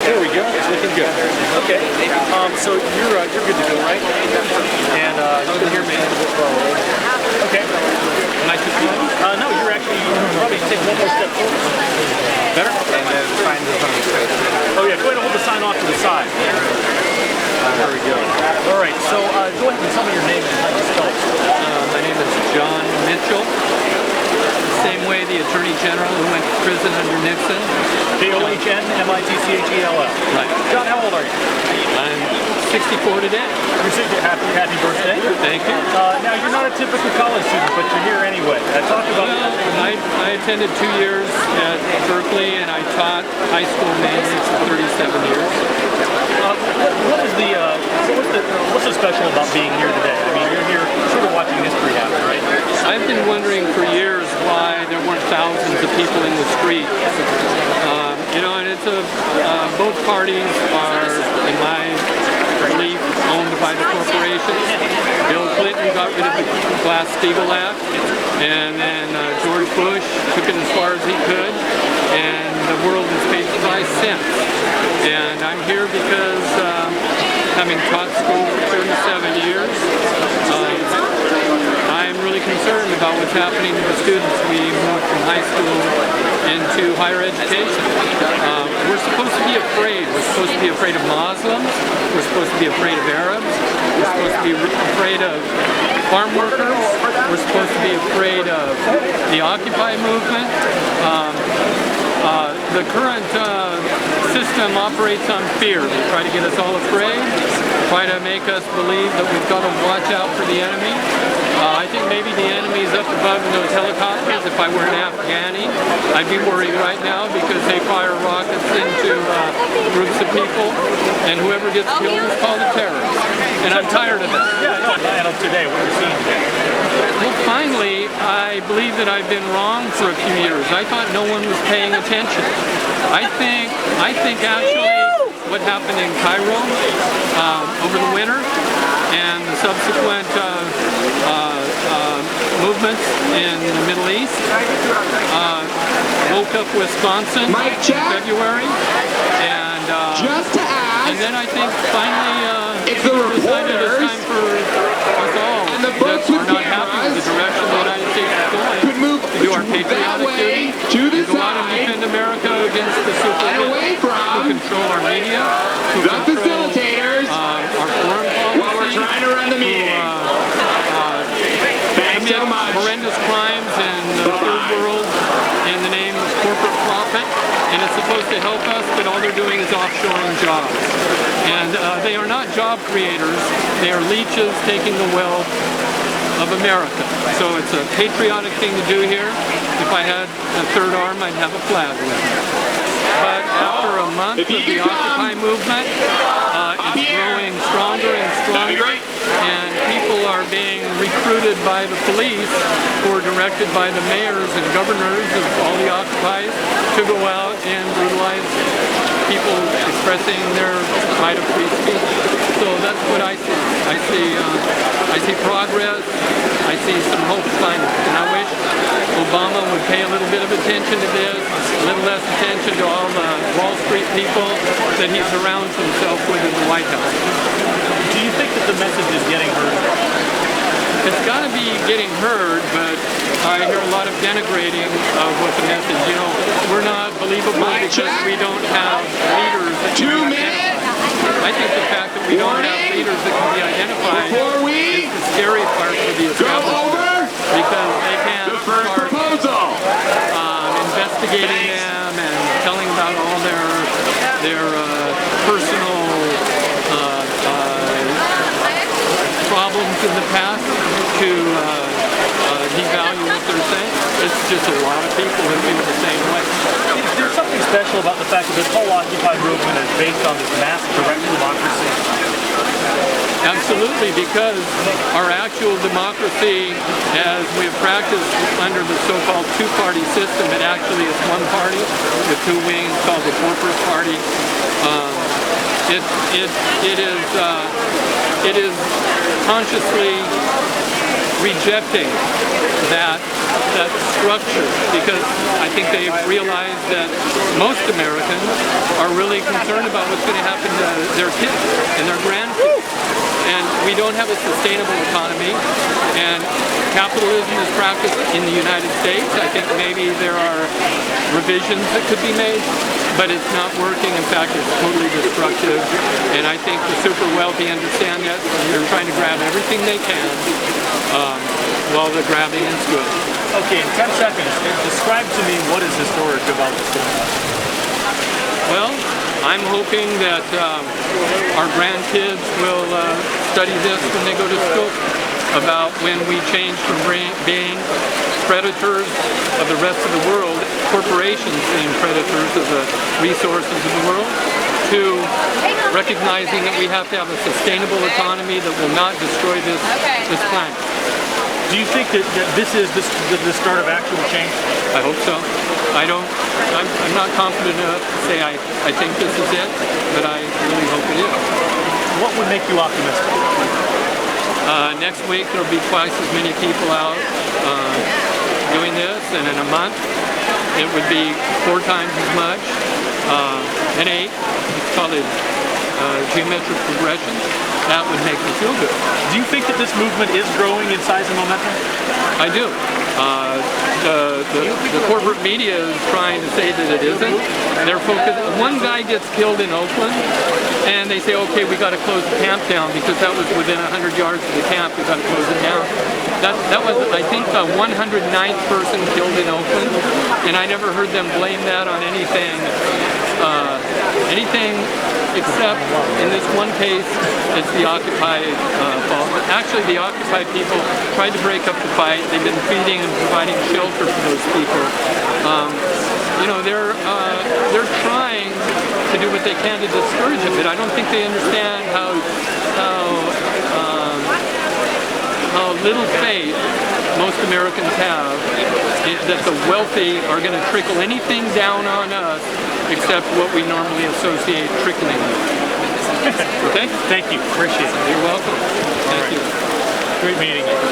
There we go. It's looking good. Okay. So you're good to go, right? And you can hear me. Okay. Nice to see you. No, you're actually probably take one more step forward. Better? And then find the phone space. Oh yeah, go ahead and hold the sign off to the side. There we go. All right, so go ahead and tell me your name and how you spell it. My name is John Mitchell. Same way the Attorney General who went to prison under Nixon. Johnmitchell. Right. John, how old are you? I'm 64 today. You're 60. Happy birthday. Thank you. Now, you're not a typical college student, but you're here anyway. Talk about well, I attended 2 years at Berkeley, and I taught high school mainly for 37 years. What's so special about being here today? I mean, you're here sort of watching history happen, right? I've been wondering for years why there weren't thousands of people in the street. You know, and it's both parties are, in my belief, owned by the corporations. Bill Clinton got rid of the Glass-Steagall Act, and then George Bush took it as far as he could, and the world has paid the price since. And I'm here because, having taught school for 37 years, I'm really concerned about what's happening to the students. We moved from high school into higher education. We're supposed to be afraid. We're supposed to be afraid of Muslims. We're supposed to be afraid of Arabs. We're supposed to be afraid of farm workers. We're supposed to be afraid of the Occupy movement. The current system operates on fear. They try to get us all afraid, try to make us believe that we've got to watch out for the enemy. I think maybe the enemy's up above in those helicopters. If I were an Afghani, I'd be worried right now because they fire rockets into groups of people, and whoever gets killed is called a terrorist. And I'm tired of that. Yeah, no, and of today, what we're seeing today. Well, finally, I believe that I've been wrong for a few years. I thought no one was paying attention. I think actually what happened in Cairo over the winter and the subsequent movements in the Middle East woke up Wisconsin in February, and then I think finally people decided it's time for us all that are not happy with the direction the United States is going to do our patriotic duty, to go out and defend America against the super rich who control our media, who control our foreign policy, who commit horrendous crimes in the third world in the name of corporate profit, and it's supposed to help us, but all they're doing is offshoring jobs. And they are not job creators, they are leeches taking the wealth of America. So it's a patriotic thing to do here. If I had a third arm, I'd have a flag with me. But after a month of the Occupy movement, it's growing stronger and stronger, and people are being recruited by the police, or directed by the mayors and governors of all the Occupies, to go out and brutalize people expressing their right of free speech. So that's what I see. I see progress. I see some hope finally. And I wish Obama would pay a little bit of attention to this, a little less attention to all the Wall Street people that he surrounds himself with in the White House. Do you think that the message is getting heard? It's got to be getting heard, but I hear a lot of denigrating of what the message, you know, we're not believable because we don't have leaders that can be identified. I think the fact that we don't have leaders that can be identified is the scary part for the establishment, because they can't start investigating them and telling about all their personal problems in the past to devalue what they're saying. It's just a lot of people who feel the same way. There's something special about the fact that this whole Occupy movement is based on this mass direct democracy. Absolutely, because our actual democracy, as we have practiced under the so-called two-party system, it actually is one party with two wings called the corporate party. It is consciously rejecting that that structure, because I think they've realized that most Americans are really concerned about what's going to happen to their kids and their grandkids. And we don't have a sustainable economy, and capitalism is practiced in the United States. I think maybe there are revisions that could be made, but it's not working. In fact, it's totally destructive, and I think the super wealthy understand that, and they're trying to grab everything they can while the grabbing is good. Okay, in 10 seconds, describe to me what is historic about this story. Well, I'm hoping that our grandkids will study this when they go to school, about when we changed from being predators of the rest of the world, corporations being predators of the resources of the world, to recognizing that we have to have a sustainable economy that will not destroy this planet. Do you think that this is the start of actual change? I hope so. I'm not confident enough to say I think this is it, but I really hope it is. What would make you optimistic? Next week there'll be twice as many people out doing this, and in a month it would be 4 times as much, and 8. It's called a geometric progression. That would make me feel good. Do you think that this movement is growing in size and momentum? I do. The corporate media is trying to say that it isn't. They're focused. One guy gets killed in Oakland, and they say, okay, we got to close the camp down because that was within 100 yards of the camp. We got to close it down. That was, I think, the 109th person killed in Oakland, and I never heard them blame that on anything. Except in this one case, it's the Occupy fault. But actually, the Occupy people tried to break up the fight. They've been feeding and providing shelter for those people. They're trying to do what they can to discourage it, but I don't think they understand how little faith most Americans have that the wealthy are going to trickle anything down on us except what we normally associate trickling with. Okay? Thank you. Appreciate it. You're welcome. Thank you. Great meeting you.